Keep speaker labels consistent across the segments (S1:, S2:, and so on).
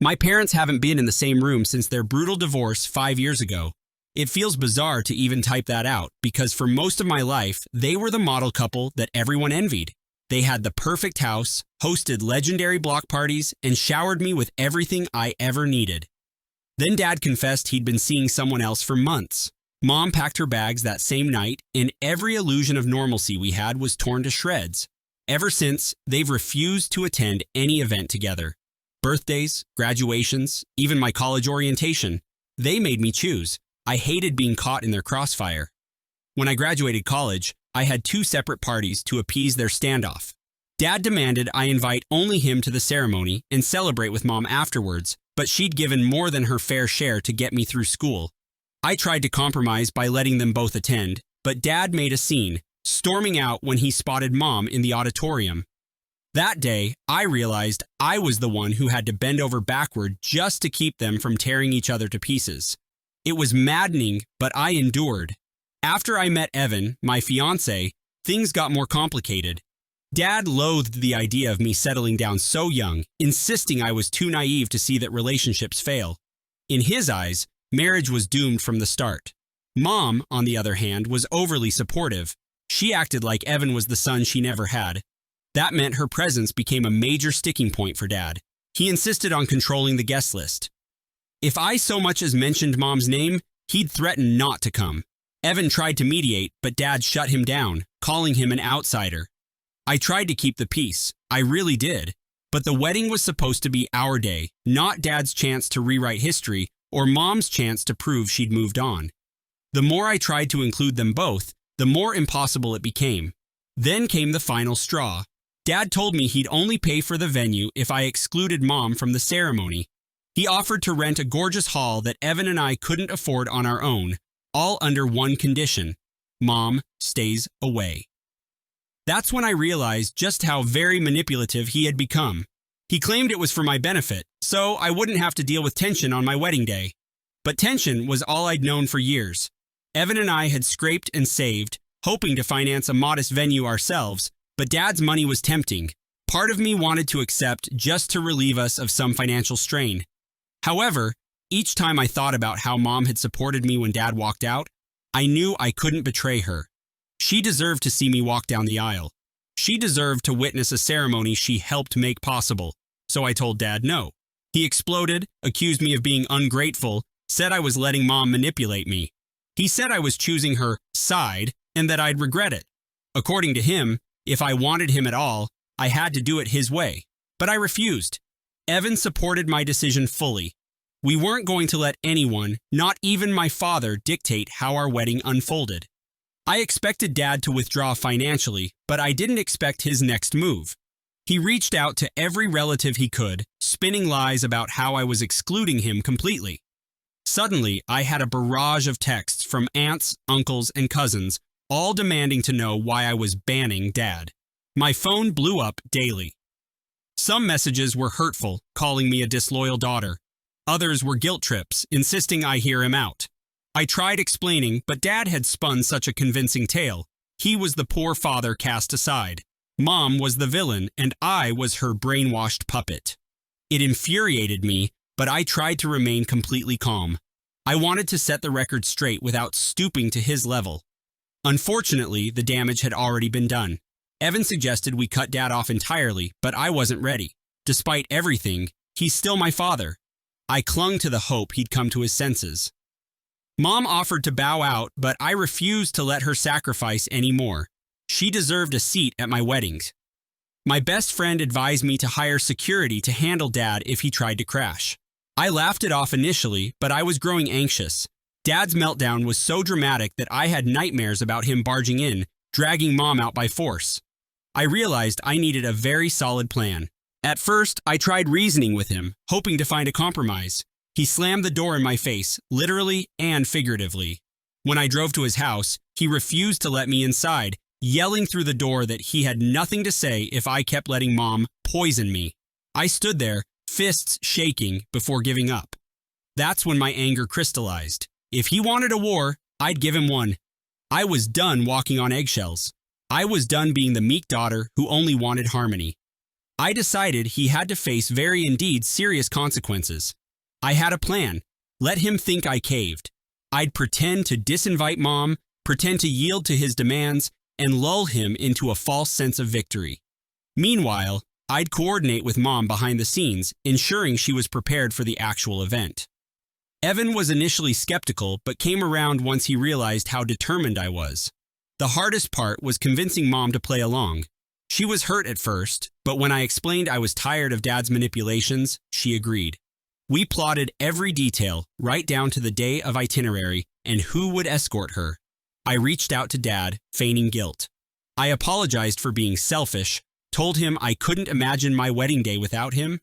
S1: My parents haven't been in the same room since their brutal divorce 5 years ago. It feels bizarre to even type that out because for most of my life, they were the model couple that everyone envied. They had the perfect house, hosted legendary block parties, and showered me with everything I ever needed. Then Dad confessed he'd been seeing someone else for months. Mom packed her bags that same night, and every illusion of normalcy we had was torn to shreds. Ever since, they've refused to attend any event together. Birthdays, graduations, even my college orientation. They made me choose. I hated being caught in their crossfire. When I graduated college, I had 2 separate parties to appease their standoff. Dad demanded I invite only him to the ceremony and celebrate with Mom afterwards, but she'd given more than her fair share to get me through school. I tried to compromise by letting them both attend, but Dad made a scene, storming out when he spotted Mom in the auditorium. That day, I realized I was the one who had to bend over backward just to keep them from tearing each other to pieces. It was maddening, but I endured. After I met Evan, my fiancé, things got more complicated. Dad loathed the idea of me settling down so young, insisting I was too naive to see that relationships fail. In his eyes, marriage was doomed from the start. Mom, on the other hand, was overly supportive. She acted like Evan was the son she never had. That meant her presence became a major sticking point for Dad. He insisted on controlling the guest list. If I so much as mentioned Mom's name, he'd threaten not to come. Evan tried to mediate, but Dad shut him down, calling him an outsider. I tried to keep the peace. I really did. But the wedding was supposed to be our day, not Dad's chance to rewrite history or Mom's chance to prove she'd moved on. The more I tried to include them both, the more impossible it became. Then came the final straw. Dad told me he'd only pay for the venue if I excluded Mom from the ceremony. He offered to rent a gorgeous hall that Evan and I couldn't afford on our own, all under one condition: Mom stays away. That's when I realized just how very manipulative he had become. He claimed it was for my benefit, so I wouldn't have to deal with tension on my wedding day. But tension was all I'd known for years. Evan and I had scraped and saved, hoping to finance a modest venue ourselves, but Dad's money was tempting. Part of me wanted to accept just to relieve us of some financial strain. However, each time I thought about how Mom had supported me when Dad walked out, I knew I couldn't betray her. She deserved to see me walk down the aisle. She deserved to witness a ceremony she helped make possible, so I told Dad no. He exploded, accused me of being ungrateful, said I was letting Mom manipulate me. He said I was choosing her side and that I'd regret it. According to him, if I wanted him at all, I had to do it his way. But I refused. Evan supported my decision fully. We weren't going to let anyone, not even my father, dictate how our wedding unfolded. I expected Dad to withdraw financially, but I didn't expect his next move. He reached out to every relative he could, spinning lies about how I was excluding him completely. Suddenly, I had a barrage of texts from aunts, uncles, and cousins, all demanding to know why I was banning Dad. My phone blew up daily. Some messages were hurtful, calling me a disloyal daughter. Others were guilt trips, insisting I hear him out. I tried explaining, but Dad had spun such a convincing tale. He was the poor father cast aside. Mom was the villain, and I was her brainwashed puppet. It infuriated me, but I tried to remain completely calm. I wanted to set the record straight without stooping to his level. Unfortunately, the damage had already been done. Evan suggested we cut Dad off entirely, but I wasn't ready. Despite everything, he's still my father. I clung to the hope he'd come to his senses. Mom offered to bow out, but I refused to let her sacrifice any more. She deserved a seat at my weddings. My best friend advised me to hire security to handle Dad if he tried to crash. I laughed it off initially, but I was growing anxious. Dad's meltdown was so dramatic that I had nightmares about him barging in, dragging Mom out by force. I realized I needed a very solid plan. At first, I tried reasoning with him, hoping to find a compromise. He slammed the door in my face, literally and figuratively. When I drove to his house, he refused to let me inside, yelling through the door that he had nothing to say if I kept letting Mom poison me. I stood there, fists shaking, before giving up. That's when my anger crystallized. If he wanted a war, I'd give him one. I was done walking on eggshells. I was done being the meek daughter who only wanted harmony. I decided he had to face very indeed serious consequences. I had a plan. Let him think I caved. I'd pretend to disinvite Mom, pretend to yield to his demands, and lull him into a false sense of victory. Meanwhile, I'd coordinate with Mom behind the scenes, ensuring she was prepared for the actual event. Evan was initially skeptical, but came around once he realized how determined I was. The hardest part was convincing Mom to play along. She was hurt at first, but when I explained I was tired of Dad's manipulations, she agreed. We plotted every detail, right down to the day of itinerary and who would escort her. I reached out to Dad, feigning guilt. I apologized for being selfish, told him I couldn't imagine my wedding day without him.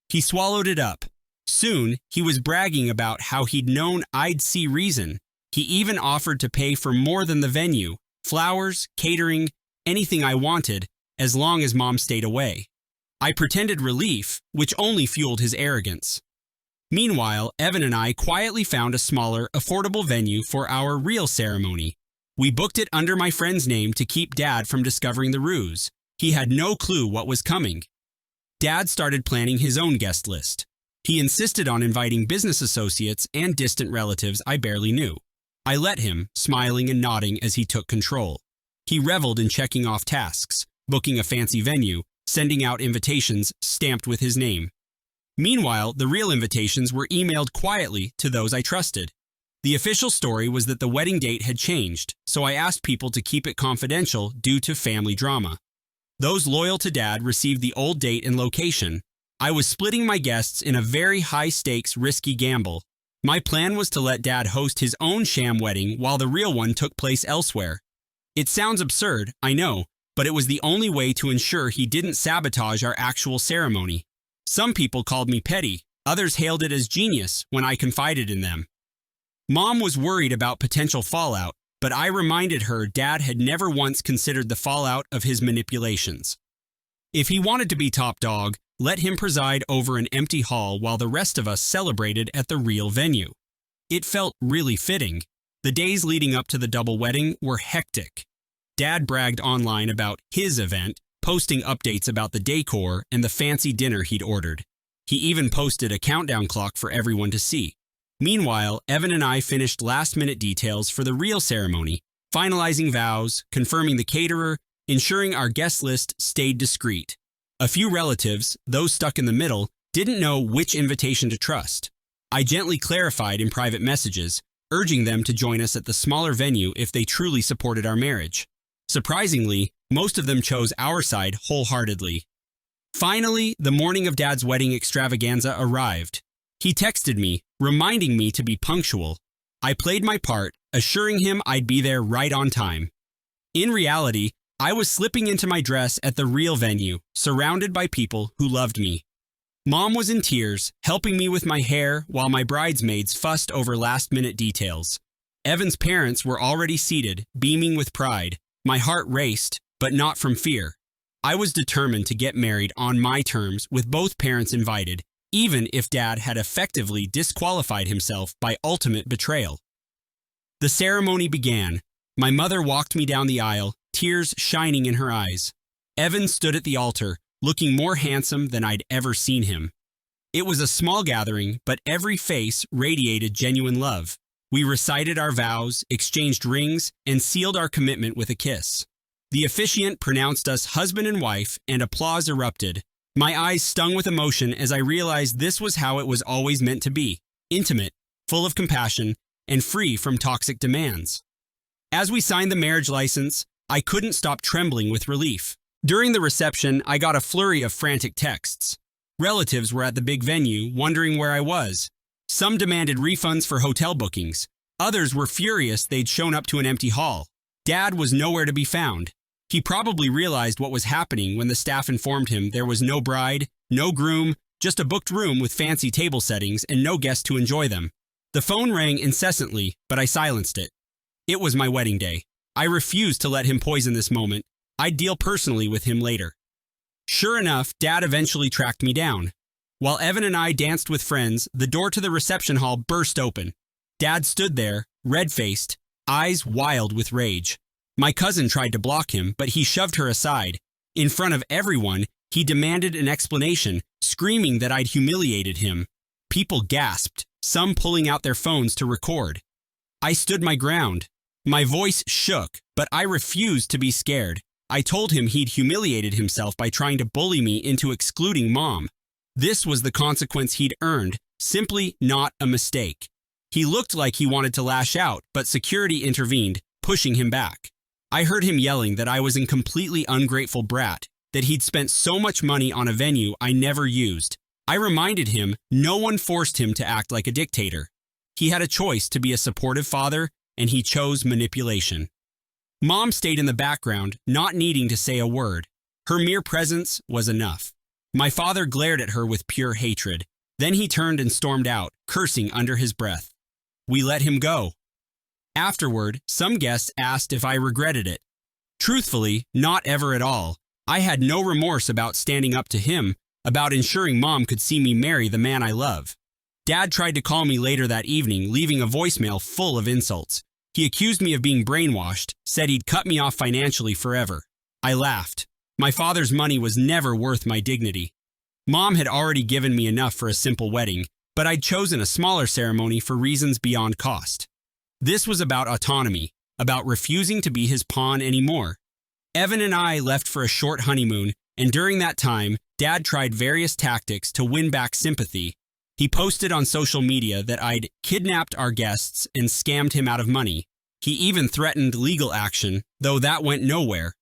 S1: He swallowed it up. Soon, he was bragging about how he'd known I'd see reason. He even offered to pay for more than the venue, flowers, catering, anything I wanted, as long as Mom stayed away. I pretended relief, which only fueled his arrogance. Meanwhile, Evan and I quietly found a smaller, affordable venue for our real ceremony. We booked it under my friend's name to keep Dad from discovering the ruse. He had no clue what was coming. Dad started planning his own guest list. He insisted on inviting business associates and distant relatives I barely knew. I let him, smiling and nodding as he took control. He reveled in checking off tasks, booking a fancy venue, sending out invitations stamped with his name. Meanwhile, the real invitations were emailed quietly to those I trusted. The official story was that the wedding date had changed, so I asked people to keep it confidential due to family drama. Those loyal to Dad received the old date and location. I was splitting my guests in a very high-stakes, risky gamble. My plan was to let Dad host his own sham wedding while the real one took place elsewhere. It sounds absurd, I know, but it was the only way to ensure he didn't sabotage our actual ceremony. Some people called me petty, others hailed it as genius when I confided in them. Mom was worried about potential fallout, but I reminded her Dad had never once considered the fallout of his manipulations. If he wanted to be top dog, let him preside over an empty hall while the rest of us celebrated at the real venue. It felt really fitting. The days leading up to the double wedding were hectic. Dad bragged online about his event, posting updates about the decor and the fancy dinner he'd ordered. He even posted a countdown clock for everyone to see. Meanwhile, Evan and I finished last-minute details for the real ceremony, finalizing vows, confirming the caterer, ensuring our guest list stayed discreet. A few relatives, those stuck in the middle, didn't know which invitation to trust. I gently clarified in private messages, urging them to join us at the smaller venue if they truly supported our marriage. Surprisingly, most of them chose our side wholeheartedly. Finally, the morning of Dad's wedding extravaganza arrived. He texted me, reminding me to be punctual. I played my part, assuring him I'd be there right on time. In reality, I was slipping into my dress at the real venue, surrounded by people who loved me. Mom was in tears, helping me with my hair while my bridesmaids fussed over last-minute details. Evan's parents were already seated, beaming with pride. My heart raced, but not from fear. I was determined to get married on my terms with both parents invited, even if Dad had effectively disqualified himself by ultimate betrayal. The ceremony began. My mother walked me down the aisle, tears shining in her eyes. Evan stood at the altar, looking more handsome than I'd ever seen him. It was a small gathering, but every face radiated genuine love. We recited our vows, exchanged rings, and sealed our commitment with a kiss. The officiant pronounced us husband and wife, and applause erupted. My eyes stung with emotion as I realized this was how it was always meant to be: intimate, full of compassion, and free from toxic demands. As we signed the marriage license, I couldn't stop trembling with relief. During the reception, I got a flurry of frantic texts. Relatives were at the big venue, wondering where I was. Some demanded refunds for hotel bookings. Others were furious they'd shown up to an empty hall. Dad was nowhere to be found. He probably realized what was happening when the staff informed him there was no bride, no groom, just a booked room with fancy table settings and no guest to enjoy them. The phone rang incessantly, but I silenced it. It was my wedding day. I refused to let him poison this moment. I'd deal personally with him later. Sure enough, Dad eventually tracked me down. While Evan and I danced with friends, the door to the reception hall burst open. Dad stood there, red-faced, eyes wild with rage. My cousin tried to block him, but he shoved her aside. In front of everyone, He demanded an explanation, screaming that I'd humiliated him. People gasped, some pulling out their phones to record. I stood my ground. My voice shook, but I refused to be scared. I told him he'd humiliated himself by trying to bully me into excluding Mom. This was the consequence he'd earned, simply not a mistake. He looked like he wanted to lash out, but security intervened, pushing him back. I heard him yelling that I was a completely ungrateful brat, that he'd spent so much money on a venue I never used. I reminded him no one forced him to act like a dictator. He had a choice to be a supportive father, and he chose manipulation. Mom stayed in the background, not needing to say a word. Her mere presence was enough. My father glared at her with pure hatred. Then he turned and stormed out, cursing under his breath. We let him go. Afterward, some guests asked if I regretted it. Truthfully, not ever at all. I had no remorse about standing up to him, about ensuring Mom could see me marry the man I love. Dad tried to call me later that evening, leaving a voicemail full of insults. He accused me of being brainwashed, said he'd cut me off financially forever. I laughed. My father's money was never worth my dignity. Mom had already given me enough for a simple wedding, but I'd chosen a smaller ceremony for reasons beyond cost. This was about autonomy, about refusing to be his pawn anymore. Evan and I left for a short honeymoon, and during that time, Dad tried various tactics to win back sympathy. He posted on social media that I'd kidnapped our guests and scammed him out of money. He even threatened legal action, though that went nowhere.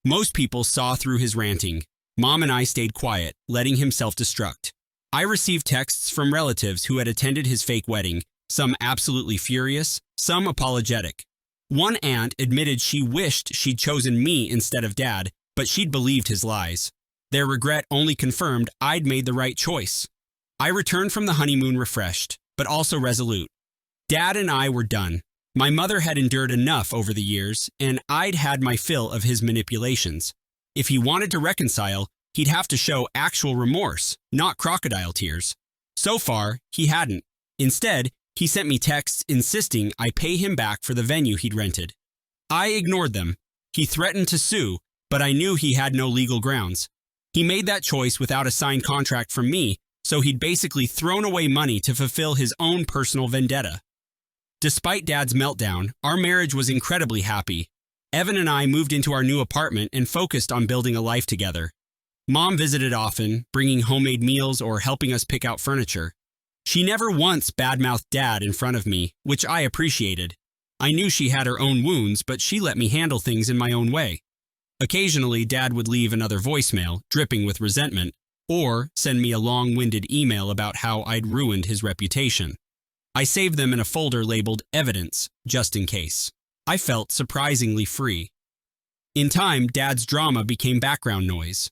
S1: Most people saw through his ranting. Mom and I stayed quiet, letting him self-destruct. I received texts from relatives who had attended his fake wedding, some absolutely furious, some apologetic. One aunt admitted she wished she'd chosen me instead of Dad, but she'd believed his lies. Their regret only confirmed I'd made the right choice. I returned from the honeymoon refreshed, but also resolute. Dad and I were done. My mother had endured enough over the years, and I'd had my fill of his manipulations. If he wanted to reconcile, he'd have to show actual remorse, not crocodile tears. So far, he hadn't. Instead, he sent me texts insisting I pay him back for the venue he'd rented. I ignored them. He threatened to sue, but I knew he had no legal grounds. He made that choice without a signed contract from me, so he'd basically thrown away money to fulfill his own personal vendetta. Despite Dad's meltdown, our marriage was incredibly happy. Evan and I moved into our new apartment and focused on building a life together. Mom visited often, bringing homemade meals or helping us pick out furniture. She never once badmouthed Dad in front of me, which I appreciated. I knew she had her own wounds, but she let me handle things in my own way. Occasionally, Dad would leave another voicemail, dripping with resentment, or send me a long-winded email about how I'd ruined his reputation. I saved them in a folder labeled Evidence, just in case. I felt surprisingly free. In time, Dad's drama became background noise.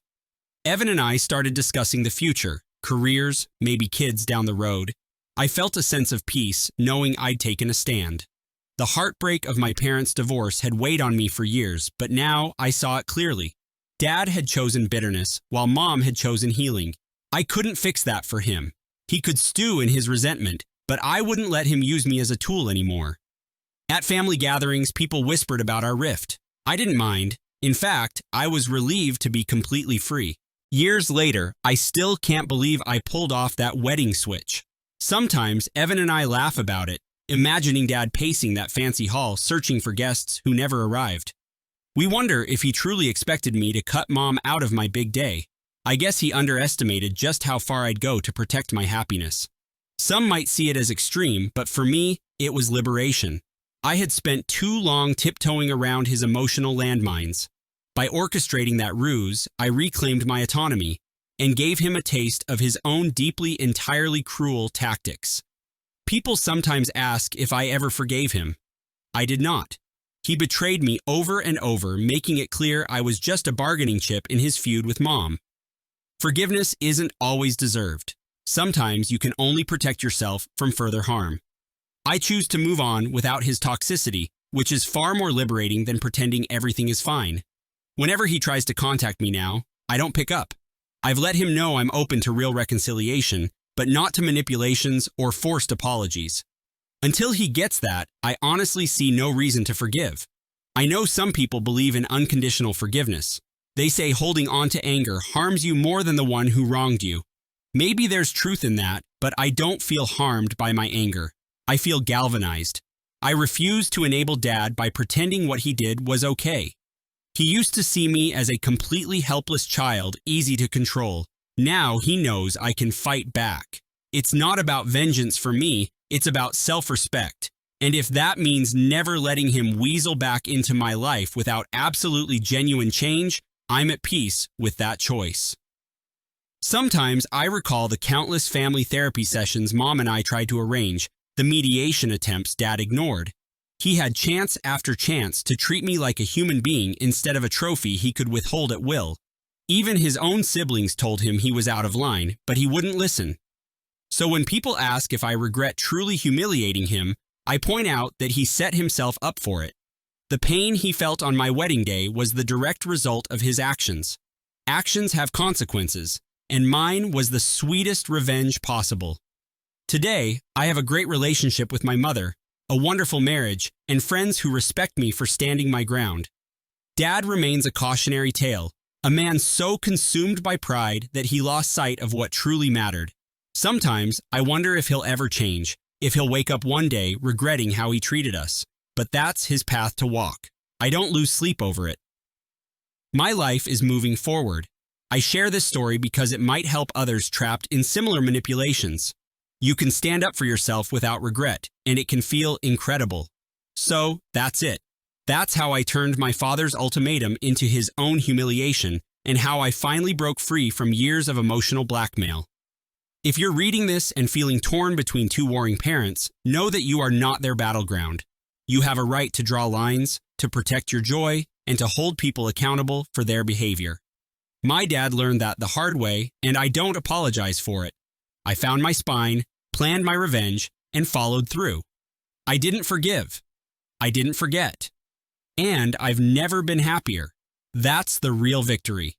S1: Evan and I started discussing the future, careers, maybe kids down the road. I felt a sense of peace, knowing I'd taken a stand. The heartbreak of my parents' divorce had weighed on me for years, but now I saw it clearly. Dad had chosen bitterness, while Mom had chosen healing. I couldn't fix that for him. He could stew in his resentment, but I wouldn't let him use me as a tool anymore. At family gatherings, people whispered about our rift. I didn't mind. In fact, I was relieved to be completely free. Years later, I still can't believe I pulled off that wedding switch. Sometimes, Evan and I laugh about it, imagining Dad pacing that fancy hall, searching for guests who never arrived. We wonder if he truly expected me to cut Mom out of my big day. I guess he underestimated just how far I'd go to protect my happiness. Some might see it as extreme, but for me, it was liberation. I had spent too long tiptoeing around his emotional landmines. By orchestrating that ruse, I reclaimed my autonomy and gave him a taste of his own deeply, entirely cruel tactics. People sometimes ask if I ever forgave him. I did not. He betrayed me over and over, making it clear I was just a bargaining chip in his feud with Mom. Forgiveness isn't always deserved. Sometimes you can only protect yourself from further harm. I choose to move on without his toxicity, which is far more liberating than pretending everything is fine. Whenever he tries to contact me now, I don't pick up. I've let him know I'm open to real reconciliation, but not to manipulations or forced apologies. Until he gets that, I honestly see no reason to forgive. I know some people believe in unconditional forgiveness. They say holding on to anger harms you more than the one who wronged you. Maybe there's truth in that, but I don't feel harmed by my anger. I feel galvanized. I refuse to enable Dad by pretending what he did was okay. He used to see me as a completely helpless child, easy to control. Now he knows I can fight back. It's not about vengeance for me, it's about self-respect. And if that means never letting him weasel back into my life without absolutely genuine change, I'm at peace with that choice. Sometimes I recall the countless family therapy sessions Mom and I tried to arrange, the mediation attempts Dad ignored. He had chance after chance to treat me like a human being instead of a trophy he could withhold at will. Even his own siblings told him he was out of line, but he wouldn't listen. So when people ask if I regret truly humiliating him, I point out that he set himself up for it. The pain he felt on my wedding day was the direct result of his actions. Actions have consequences, and mine was the sweetest revenge possible. Today, I have a great relationship with my mother, a wonderful marriage, and friends who respect me for standing my ground. Dad remains a cautionary tale, a man so consumed by pride that he lost sight of what truly mattered. Sometimes, I wonder if he'll ever change, if he'll wake up one day regretting how he treated us. But that's his path to walk. I don't lose sleep over it. My life is moving forward. I share this story because it might help others trapped in similar manipulations. You can stand up for yourself without regret, and it can feel incredible. So, that's it. That's how I turned my father's ultimatum into his own humiliation, and how I finally broke free from years of emotional blackmail. If you're reading this and feeling torn between two warring parents, know that you are not their battleground. You have a right to draw lines, to protect your joy, and to hold people accountable for their behavior. My dad learned that the hard way, and I don't apologize for it. I found my spine, planned my revenge, and followed through. I didn't forgive. I didn't forget. And I've never been happier. That's the real victory.